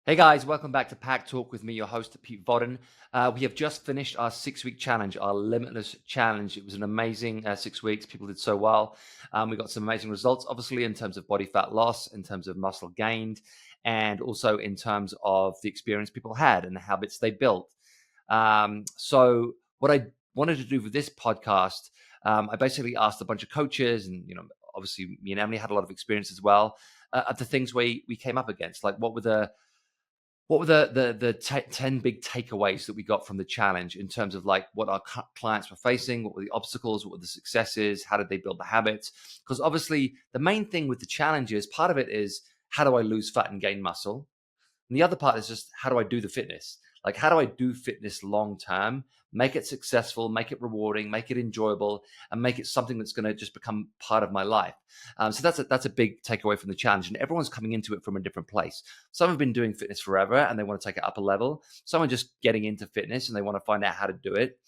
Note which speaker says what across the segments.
Speaker 1: Hey guys, welcome back to PAC Talk with me, your host, Pete Vodden. We have just finished our 6-week challenge, our Limitless challenge. It was an amazing 6 weeks. People did so well. We got some amazing results, obviously, in terms of body fat loss, in terms of muscle gained, and also in terms of the experience people had and the habits they built. So what I wanted to do for this podcast, I basically asked a bunch of coaches, and obviously me and Emylee had a lot of experience as well, of the things we came up against. Like what were the 10 big takeaways that we got from the challenge in terms of like what our clients were facing, what were the obstacles, what were the successes, how did they build the habits? Because obviously the main thing with the challenge is part of it is how do I lose fat and gain muscle? And the other part is just how do I do the fitness? Like, how do I do fitness long term, make it successful, make it rewarding, make it enjoyable, and make it something that's going to just become part of my life? So that's a big takeaway from the challenge. And everyone's coming into it from a different place. Some have been doing fitness forever and they want to take it up a level. Some are just getting into fitness and they want to find out how to do it.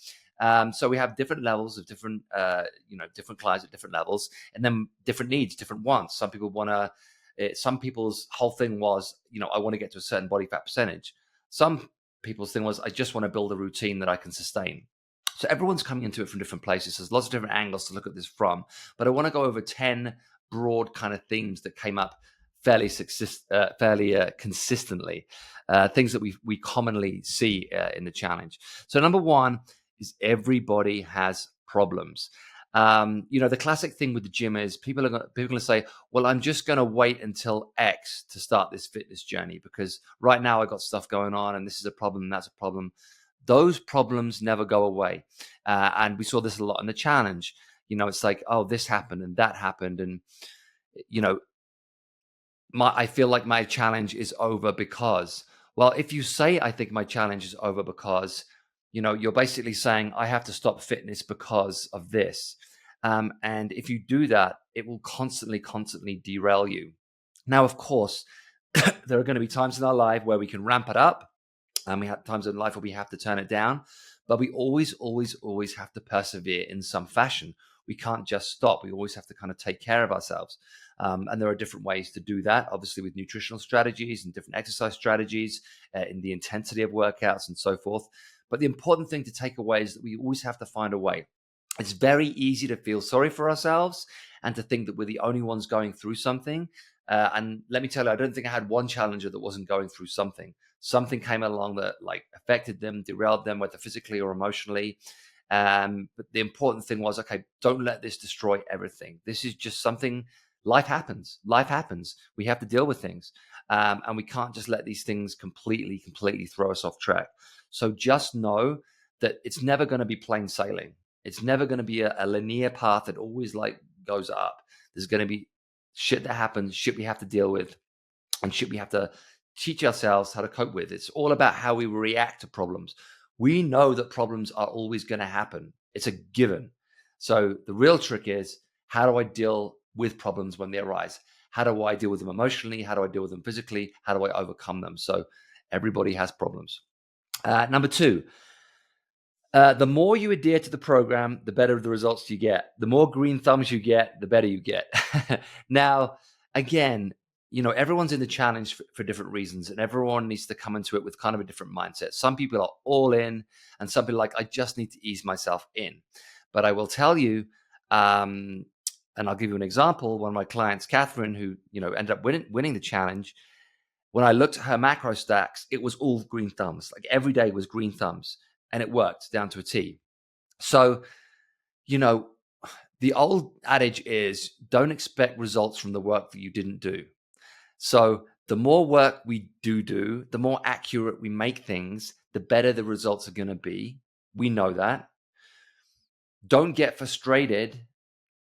Speaker 1: So we have different levels of different clients at different levels, and then different needs, different wants. Some people want to. Some people's whole thing was, I want to get to a certain body fat percentage. Some people's thing was, I just want to build a routine that I can sustain. So everyone's coming into it from different places. There's lots of different angles to look at this from, but I want to go over 10 broad kind of themes that came up fairly consistently, things that we commonly see in the challenge. So number one is everybody has problems. The classic thing with the gym is people are going to say, well, I'm just going to wait until X to start this fitness journey because right now I got stuff going on and this is a problem and that's a problem. Those problems never go away. And we saw this a lot in the challenge. It's like, oh, this happened and that happened. And, I feel like my challenge is over because, well, if you say, I think my challenge is over because, you're basically saying I have to stop fitness because of this. And if you do that, it will constantly derail you. Now, of course, there are going to be times in our life where we can ramp it up, and we have times in life where we have to turn it down. But we always have to persevere in some fashion. We can't just stop. We always have to kind of take care of ourselves. And there are different ways to do that, obviously with nutritional strategies and different exercise strategies, in the intensity of workouts and so forth. But the important thing to take away is that we always have to find a way. It's very easy to feel sorry for ourselves and to think that we're the only ones going through something. And let me tell you, I don't think I had one challenger that wasn't going through something. Something came along that like affected them, derailed them, whether physically or emotionally. But the important thing was, okay, don't let this destroy everything. This is just something. Life happens. We have to deal with things. And we can't just let these things completely throw us off track. So just know that it's never going to be plain sailing. It's never going to be a linear path that always like goes up. There's going to be shit that happens, shit we have to deal with, and shit we have to teach ourselves how to cope with. It's all about how we react to problems. We know that problems are always going to happen. It's a given. So the real trick is, how do I deal with problems when they arise? How do I deal with them emotionally? How do I deal with them physically? How do I overcome them? So everybody has problems. Number two, the more you adhere to the program, the better the results you get. The more green thumbs you get, the better you get. Now, again, everyone's in the challenge for different reasons, and everyone needs to come into it with kind of a different mindset. Some people are all in, and some people are like, I just need to ease myself in. But I will tell you, and I'll give you an example. One of my clients, Catherine, who ended up winning the challenge, when I looked at her macro stacks, it was all green thumbs. Like every day was green thumbs, and it worked down to a T. So, the old adage is, don't expect results from the work that you didn't do. So the more work we do, the more accurate we make things, the better the results are going to be. We know that. Don't get frustrated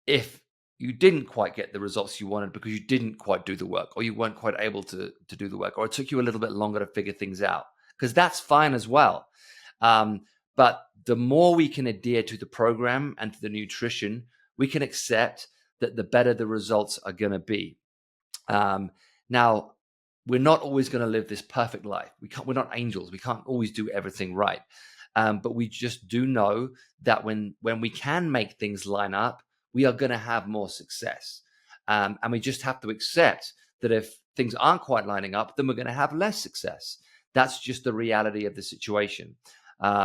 Speaker 1: if you didn't quite get the results you wanted because you didn't quite do the work, or you weren't quite able to do the work, or it took you a little bit longer to figure things out, because that's fine as well. But the more we can adhere to the program and to the nutrition, we can accept that the better the results are going to be. Now, we're not always going to live this perfect life. We're not angels. We can't always do everything right. But we just do know that when we can make things line up, we are going to have more success. And we just have to accept that if things aren't quite lining up, then we're going to have less success. That's just the reality of the situation.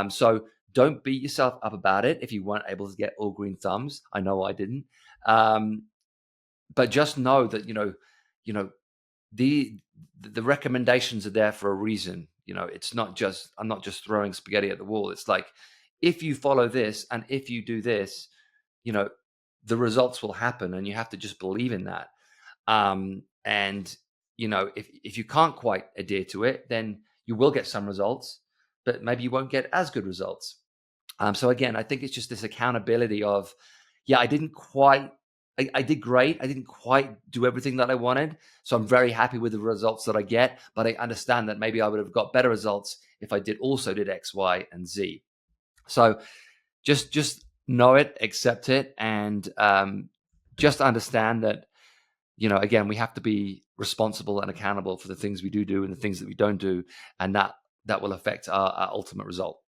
Speaker 1: So don't beat yourself up about it if you weren't able to get all green thumbs. I know I didn't. But just know that, the recommendations are there for a reason. It's not just, I'm not just throwing spaghetti at the wall. It's like, if you follow this and if you do this, the results will happen, and you have to just believe in that. And if you can't quite adhere to it, then you will get some results, but maybe you won't get as good results. So again, I think it's just this accountability of, I didn't quite, I did great. I didn't quite do everything that I wanted. So I'm very happy with the results that I get, but I understand that maybe I would have got better results if I also did X, Y, and Z. So just know it, accept it, and just understand that, again, we have to be responsible and accountable for the things we do and the things that we don't do, and that will affect our ultimate result.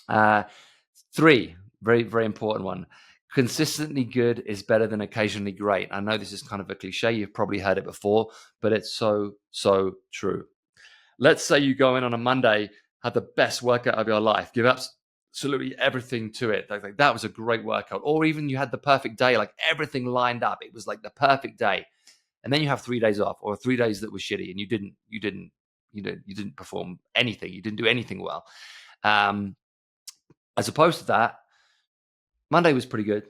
Speaker 1: 3, very, very important one. Consistently good is better than occasionally great. I know this is kind of a cliche. You've probably heard it before, but it's so, so true. Let's say you go in on a Monday, have the best workout of your life, give absolutely everything to it. Like that was a great workout. Or even you had the perfect day, like everything lined up. It was like the perfect day. And then you have 3 days off, or 3 days that were shitty, and you didn't perform anything. You didn't do anything well. As opposed to that, Monday was pretty good.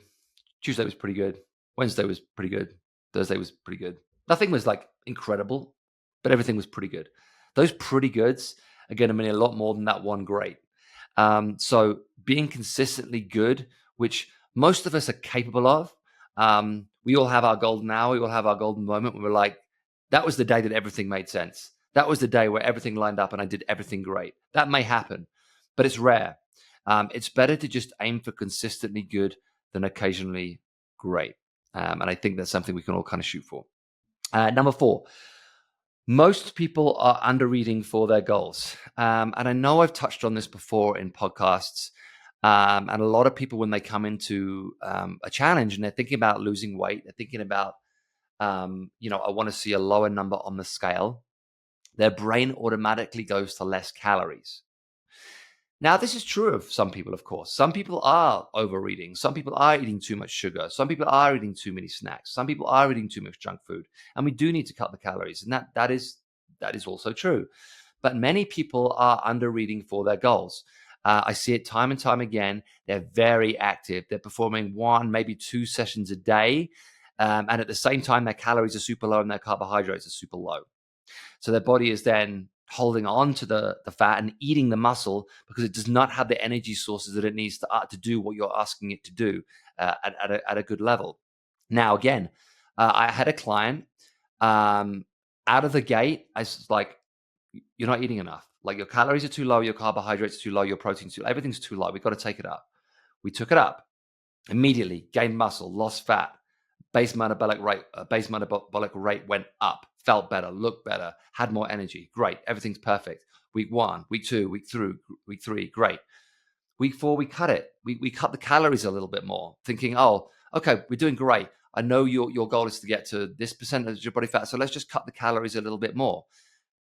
Speaker 1: Tuesday was pretty good. Wednesday was pretty good. Thursday was pretty good. Nothing was like incredible, but everything was pretty good. Those pretty goods are going to mean a lot more than that one great. So being consistently good, which most of us are capable of, we all have our golden hour. We all have our golden moment where we're like, that was the day that everything made sense. That was the day where everything lined up and I did everything great. That may happen, but it's rare. It's better to just aim for consistently good than occasionally great. And I think that's something we can all kind of shoot for. Number 4, most people are under-reading for their goals. And I know I've touched on this before in podcasts. And a lot of people, when they come into a challenge and they're thinking about losing weight, they're thinking about, I want to see a lower number on the scale, their brain automatically goes to less calories. Now, this is true of some people, of course. Some people are overeating. Some people are eating too much sugar. Some people are eating too many snacks. Some people are eating too much junk food. And we do need to cut the calories. And that is also true. But many people are under-reading for their goals. I see it time and time again. They're very active. They're performing 1, maybe 2 sessions a day. And at the same time, their calories are super low and their carbohydrates are super low. So their body is then holding on to the fat and eating the muscle because it does not have the energy sources that it needs to do what you're asking it to do at a good level. Now, again, I had a client out of the gate. I was like, you're not eating enough. Like your calories are too low, your carbohydrates are too low, your protein's too low, everything's too low. We've got to take it up. We took it up immediately, gained muscle, lost fat. Base metabolic rate went up, felt better, looked better, had more energy. Great. Everything's perfect. Week 1, week 2, week 3, great. Week 4, we cut it. We cut the calories a little bit more, thinking, oh, okay, we're doing great. I know your goal is to get to this percentage of your body fat, so let's just cut the calories a little bit more.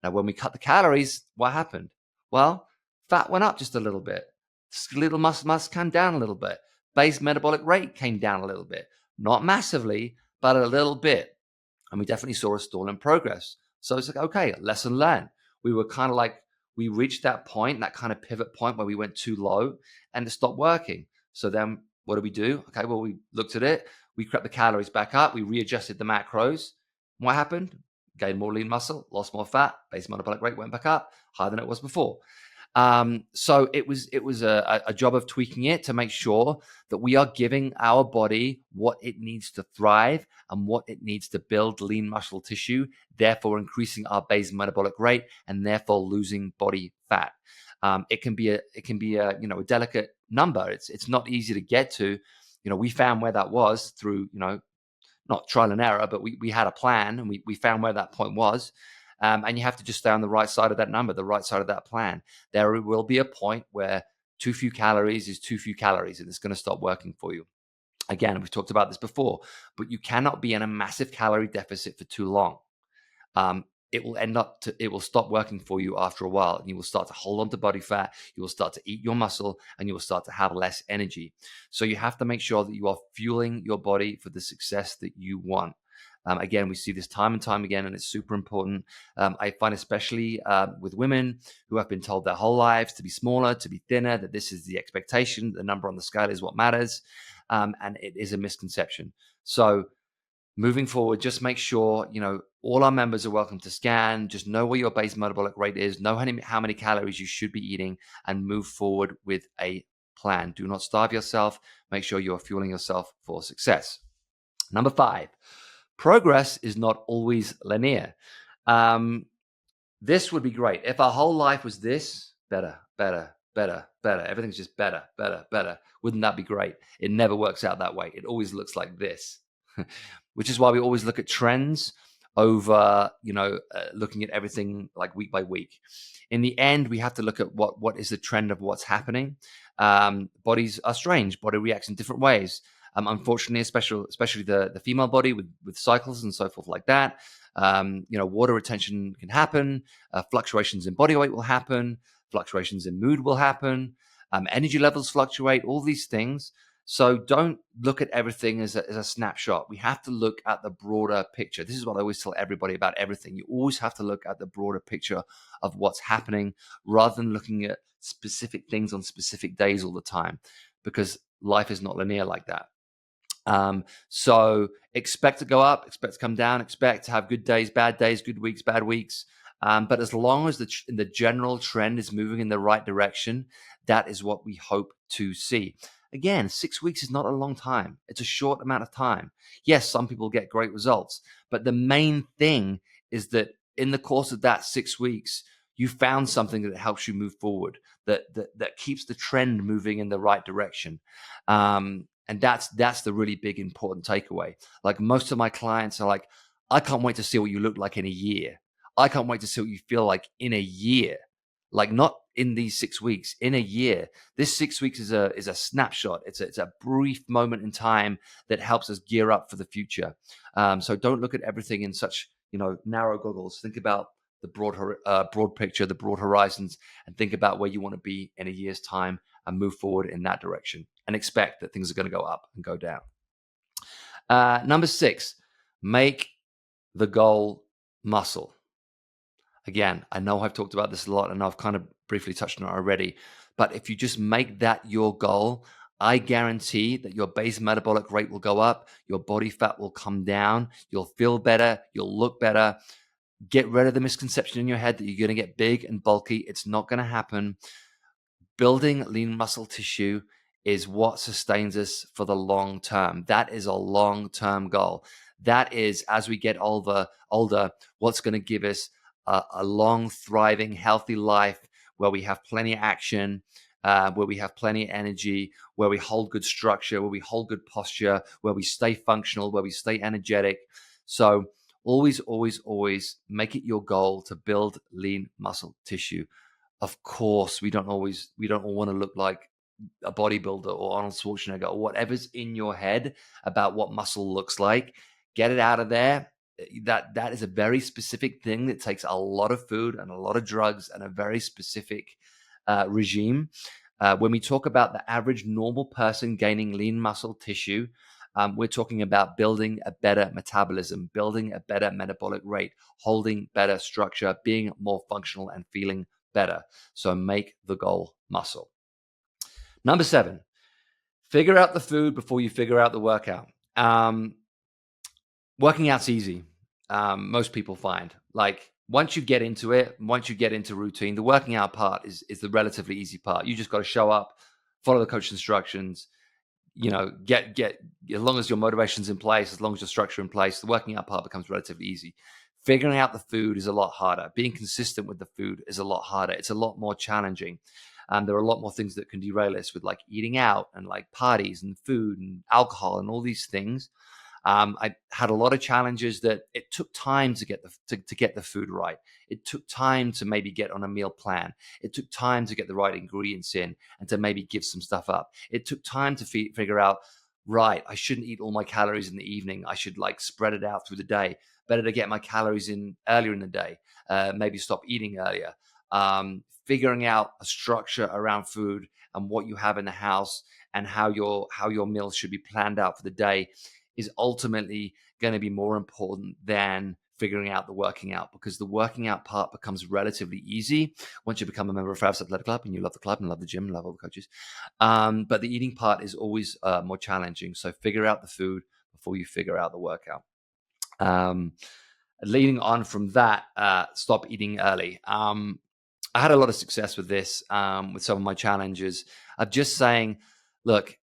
Speaker 1: Now, when we cut the calories, what happened? Well, fat went up just a little bit. Skeletal mass came down a little bit. Base metabolic rate came down a little bit. Not massively, but a little bit. And we definitely saw a stall in progress. So it's like, okay, lesson learned. We were kind of like, we reached that point, that kind of pivot point where we went too low and it stopped working. So then what do we do? Okay, well, we looked at it. We crept the calories back up. We readjusted the macros. What happened? Gained more lean muscle, lost more fat, base metabolic rate went back up, higher than it was before. So it was a job of tweaking it to make sure that we are giving our body what it needs to thrive and what it needs to build lean muscle tissue, therefore increasing our base metabolic rate and therefore losing body fat. It can be a delicate number. It's not easy to get to. We found where that was through not trial and error, but we had a plan and we found where that point was. And you have to just stay on the right side of that number, the right side of that plan. There will be a point where too few calories is too few calories and it's going to stop working for you. Again, we've talked about this before, but you cannot be in a massive calorie deficit for too long. it will stop working for you after a while, and you will start to hold on to body fat. You will start to eat your muscle, and you will start to have less energy. So you have to make sure that you are fueling your body for the success that you want. Again, we see this time and time again, and it's super important. I find, especially with women who have been told their whole lives to be smaller, to be thinner, that this is the expectation. The number on the scale is what matters, and it is a misconception. So moving forward, just make sure, all our members are welcome to scan. Just know what your base metabolic rate is, know how many calories you should be eating, and move forward with a plan. Do not starve yourself. Make sure you are fueling yourself for success. Number 5, progress is not always linear. This would be great. If our whole life was this, better, better, better, better. Everything's just better, better, better. Wouldn't that be great? It never works out that way. It always looks like this. Which is why we always look at trends over, looking at everything like week by week. In the end, we have to look at what is the trend of what's happening. Bodies are strange. Body reacts in different ways. Unfortunately, especially the female body with cycles and so forth like that. Water retention can happen. Fluctuations in body weight will happen. Fluctuations in mood will happen. Energy levels fluctuate. All these things. So don't look at everything as a snapshot. We have to look at the broader picture. This is what I always tell everybody about everything. You always have to look at the broader picture of what's happening rather than looking at specific things on specific days all the time, because life is not linear like that. So expect to go up, expect to come down, expect to have good days, good weeks, bad weeks. But as long as the general trend is moving in the right direction, that is what we hope to see. Again, 6 weeks is not a long time. It's a short amount of time. Yes, some people get great results, but the main thing is that in the course of that 6 weeks, you found something that helps you move forward, that keeps the trend moving in the right direction. And that's the really big, important takeaway. Like, most of my clients are like, I can't wait to see what you look like in a year. I can't wait to see what you feel like in a year. Like, not in these 6 weeks, in a year. This 6 weeks is a snapshot. It's a brief moment in time that helps us gear up for the future. So don't look at everything in such narrow goggles. Think about the broad picture, the broad horizons, and think about where you want to be in a year's time, and move forward in that direction, and expect that things are going to go up and go down. Number 6, make the goal muscle. Again, I know I've talked about this a lot, and I've kind of briefly touched on it already, but if you just make that your goal, I guarantee that your base metabolic rate will go up, your body fat will come down, you'll feel better, you'll look better. Get rid of the misconception in your head that you're going to get big and bulky. It's not going to happen. Building lean muscle tissue is what sustains us for the long term. That is a long-term goal. That is, as we get older, what's going to give us a long, thriving, healthy life where we have plenty of action, where we have plenty of energy, where we hold good structure, where we hold good posture, where we stay functional, where we stay energetic. So always, always, always make it your goal to build lean muscle tissue. Of course, we don't all want to look like a bodybuilder or Arnold Schwarzenegger or whatever's in your head about what muscle looks like. Get it out of there. That is a very specific thing that takes a lot of food and a lot of drugs and a very specific regime. When we talk about the average normal person gaining lean muscle tissue, we're talking about building a better metabolism, building a better metabolic rate, holding better structure, being more functional, and feeling better. So make the goal muscle. Number 7, figure out the food before you figure out the workout. Working out's easy. Most people find, like, once you get into it, once you get into routine, the working out part is the relatively easy part. You just got to show up, follow the coach instructions, get as long as your motivation's in place, as long as your structure in place, the working out part becomes relatively easy. Figuring out the food is a lot harder. Being consistent with the food is a lot harder. It's a lot more challenging. There are a lot more things that can derail us, with like eating out and like parties and food and alcohol and all these things. I had a lot of challenges that it took time to get the food right. It took time to maybe get on a meal plan. It took time to get the right ingredients in and to maybe give some stuff up. It took time to figure out, right, I shouldn't eat all my calories in the evening. I should like spread it out through the day. better to get my calories in earlier in the day, maybe stop eating earlier. Figuring out a structure around food and what you have in the house and how your meals should be planned out for the day is ultimately going to be more important than figuring out the working out, because the working out part becomes relatively easy once you become a member of Pharos Athletic Club and you love the club and love the gym and love all the coaches. But the eating part is always more challenging. So figure out the food before you figure out the workout. Leading on from that, stop eating early. I had a lot of success with this, with some of my challenges of just saying, look,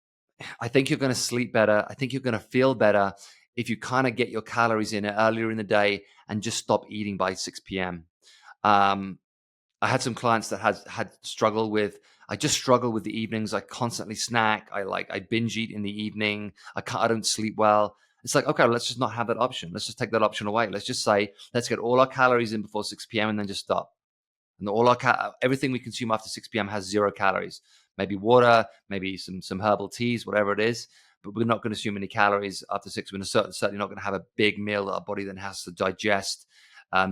Speaker 1: I think you're going to sleep better. I think you're going to feel better if you kind of get your calories in earlier in the day and just stop eating by 6 p.m. I had some clients that had struggled with, I just struggle with the evenings. I constantly snack. I binge eat in the evening. I don't sleep well. It's like, okay, let's just not have that option. Let's just take that option away. Let's just say, let's get all our calories in before 6 p.m. and then just stop. And all our everything we consume after 6 p.m. has 0 calories. Maybe water, maybe some herbal teas, whatever it is. But we're not going to consume any calories after 6. We're certainly not going to have a big meal that our body then has to digest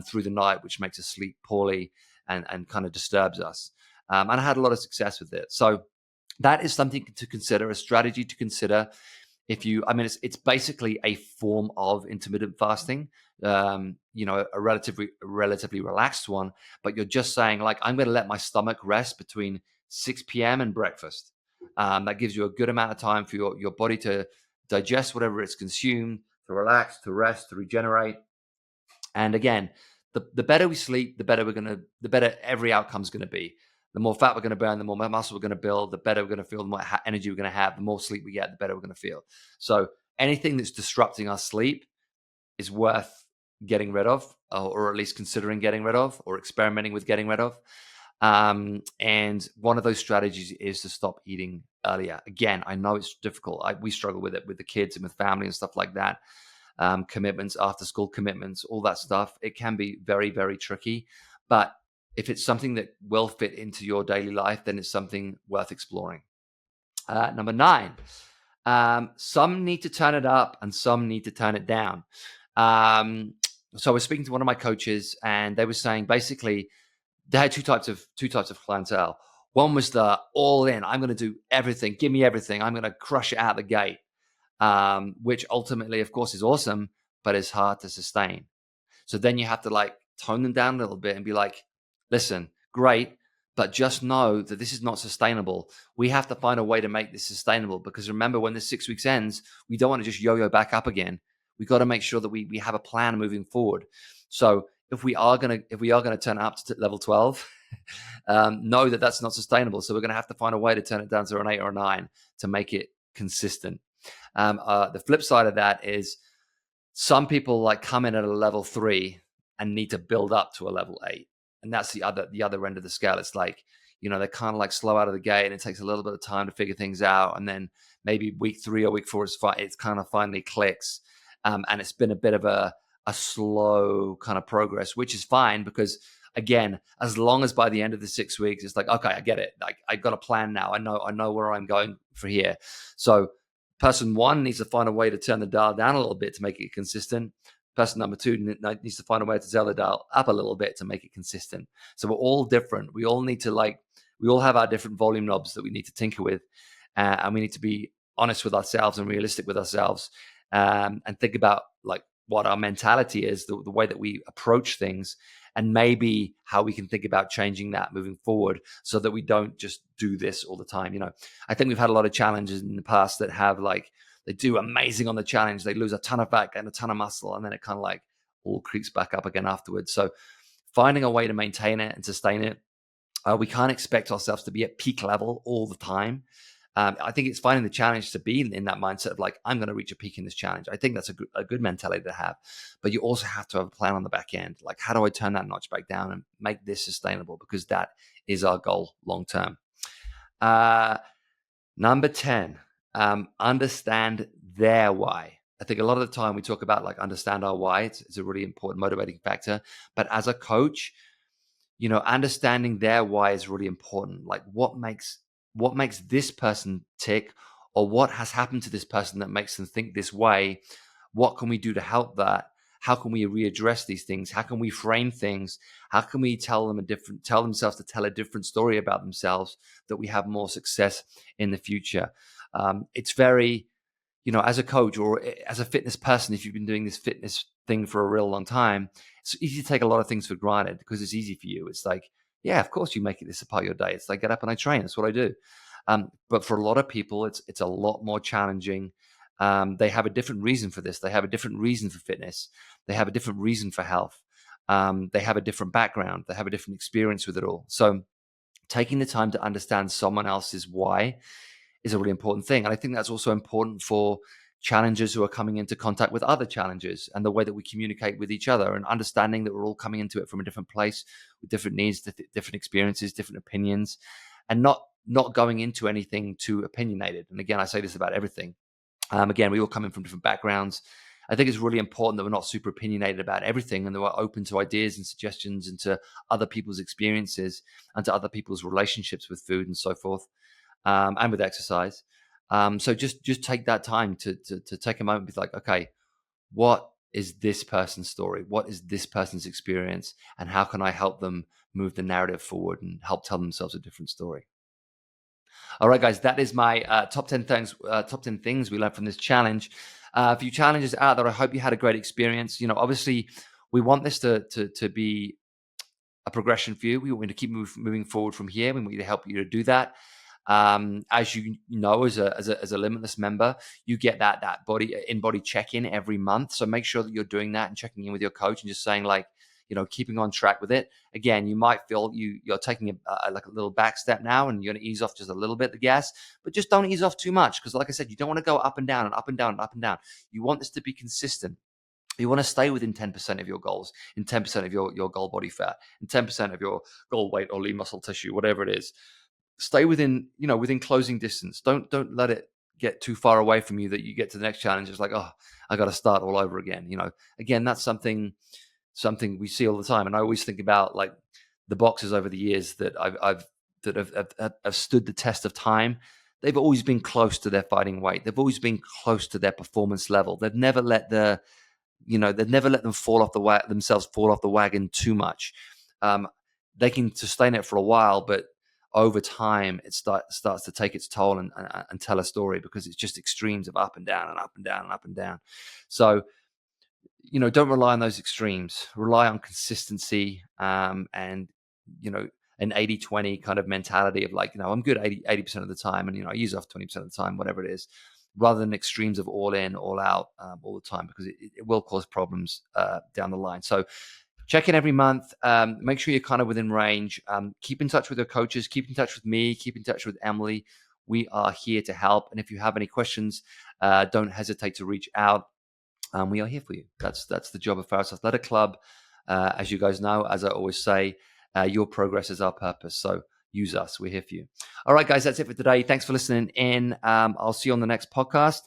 Speaker 1: through the night, which makes us sleep poorly and kind of disturbs us. And I had a lot of success with it. So that is something to consider, a strategy to consider. It's basically a form of intermittent fasting, a relatively relaxed one, but you're just saying, like, I'm going to let my stomach rest between 6 p.m. and breakfast. That gives you a good amount of time for your body to digest whatever it's consumed, to relax, to rest, to regenerate. And again, the better we sleep, the better every outcome is going to be. The more fat we're going to burn, the more muscle we're going to build, the better we're going to feel, the more energy we're going to have, the more sleep we get, the better we're going to feel. So anything that's disrupting our sleep is worth getting rid of, or at least considering getting rid of, or experimenting with getting rid of. And one of those strategies is to stop eating earlier. Again, I know it's difficult. We struggle with it with the kids and with family and stuff like that. Commitments, after school commitments, all that stuff. It can be very, very tricky. But if it's something that will fit into your daily life, then it's something worth exploring. Number 9, some need to turn it up and some need to turn it down. So I was speaking to one of my coaches, and they were saying basically they had two types of clientele. One was the all in, I'm going to do everything, give me everything, I'm going to crush it out the gate, which ultimately, of course, is awesome, but it's hard to sustain. So then you have to like tone them down a little bit and be like, listen, great, but just know that this is not sustainable. We have to find a way to make this sustainable, because remember, when this 6 weeks ends, we don't want to just yo-yo back up again. We got to make sure that we have a plan moving forward. So if we are gonna turn up to level 12, know that that's not sustainable. So we're going to have to find a way to turn it down to an 8 or a 9 to make it consistent. The flip side of that is some people like come in at a level 3 and need to build up to a level 8. And that's the other end of the scale. It's like, they're kind of like slow out of the gate, and it takes a little bit of time to figure things out. And then maybe week 3 or week 4, it's kind of finally clicks. And it's been a bit of a slow kind of progress, which is fine, because again, as long as by the end of the 6 weeks, it's like, okay, I get it. Like, I got a plan now. I know where I'm going for here. So person 1 needs to find a way to turn the dial down a little bit to make it consistent. Person number 2 needs to find a way to turn the dial up a little bit to make it consistent. So we're all different. We all need to we all have our different volume knobs that we need to tinker with. And we need to be honest with ourselves and realistic with ourselves, and think about like what our mentality is, the way that we approach things, and maybe how we can think about changing that moving forward, so that we don't just do this all the time. I think we've had a lot of challenges in the past that have they do amazing on the challenge, they lose a ton of fat and a ton of muscle, and then it kind of like all creeps back up again afterwards. So finding a way to maintain it and sustain it. We can't expect ourselves to be at peak level all the time. I think it's finding the challenge to be in that mindset of like, I'm going to reach a peak in this challenge. I think that's a good mentality to have. But you also have to have a plan on the back end. Like, how do I turn that notch back down and make this sustainable? Because that is our goal long term. Number 10, understand their why. I think a lot of the time we talk about like understand our why. It's a really important motivating factor. But as a coach, understanding their why is really important. Like, what makes this person tick, or what has happened to this person that makes them think this way? What can we do to help that? How can we readdress these things? How can we frame things? How can we tell themselves to tell a different story about themselves, that we have more success in the future? It's very, as a coach or as a fitness person, if you've been doing this fitness thing for a real long time, it's easy to take a lot of things for granted because it's easy for you. It's like, yeah, of course you make it this a part of your day. It's like, get up and I train. That's what I do. But for a lot of people, it's a lot more challenging. They have a different reason for this. They have a different reason for fitness. They have a different reason for health. They have a different background. They have a different experience with it all. So taking the time to understand someone else's why is a really important thing. And I think that's also important for challengers who are coming into contact with other challengers, and the way that we communicate with each other, and understanding that we're all coming into it from a different place with different needs, different experiences, different opinions, and not going into anything too opinionated. And again, I say this about everything. Again, we all come in from different backgrounds. I think it's really important that we're not super opinionated about everything, and that we're open to ideas and suggestions, and to other people's experiences, and to other people's relationships with food and so forth, and with exercise. So just take that time to take a moment and be like, okay, what is this person's story? What is this person's experience? And how can I help them move the narrative forward and help tell themselves a different story? All right, guys, that is my top 10 things. Top 10 things we learned from this challenge. A few challenges out there. I hope you had a great experience. Obviously, we want this to be a progression for you. We want you to keep moving forward from here. We want you to help you to do that. As you know, as a Limitless member, you get that body check-in every month. So make sure that you're doing that and checking in with your coach and just saying, like, keeping on track with it. Again, you might feel you're taking a little back step now, and you're going to ease off just a little bit the gas, but just don't ease off too much, because like I said, you don't want to go up and down and up and down and up and down. You want this to be consistent. You want to stay within 10% of your goals, in 10% of your goal body fat, and 10% of your goal weight or lean muscle tissue, whatever it is. Stay within closing distance. Don't let it get too far away from you that you get to the next challenge. It's like, oh, I got to start all over again. Again, that's something we see all the time. And I always think about, like, the boxers over the years that have stood the test of time. They've always been close to their fighting weight. They've always been close to their performance level. They've never let them fall off the wagon too much. They can sustain it for a while, but over time it starts to take its toll and tell a story, because it's just extremes of up and down and up and down and up and down. So, don't rely on those extremes. Rely on consistency, and an 80-20 kind of mentality of, like, I'm good 80% of the time, and I use off 20% of the time, whatever it is, rather than extremes of all in, all out, all the time, because it will cause problems down the line. So check in every month. Make sure you're kind of within range. Keep in touch with your coaches. Keep in touch with me. Keep in touch with Emylee. We are here to help. And if you have any questions, don't hesitate to reach out. We are here for you. That's the job of Pharos Athletic Club. As you guys know, as I always say, your progress is our purpose. So use us. We're here for you. All right, guys, that's it for today. Thanks for listening in. I'll see you on the next podcast.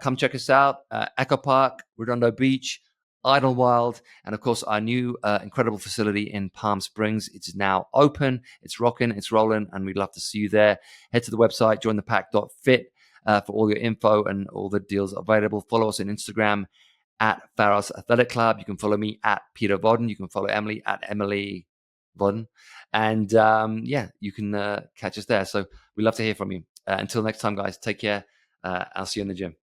Speaker 1: Come check us out. Echo Park, Redondo Beach, Idlewild, and of course our new incredible facility in Palm Springs. It's now open. It's rocking. It's rolling, and we'd love to see you there. Head to the website, join the PAC.fit for all your info and all the deals available. Follow us on Instagram at Pharos Athletic Club. You can follow me at Pieter Vodden. You can follow Emylee at Emylee Vodden. And you can catch us there. So we'd love to hear from you. Until next time, guys, take care. I'll see you in the gym.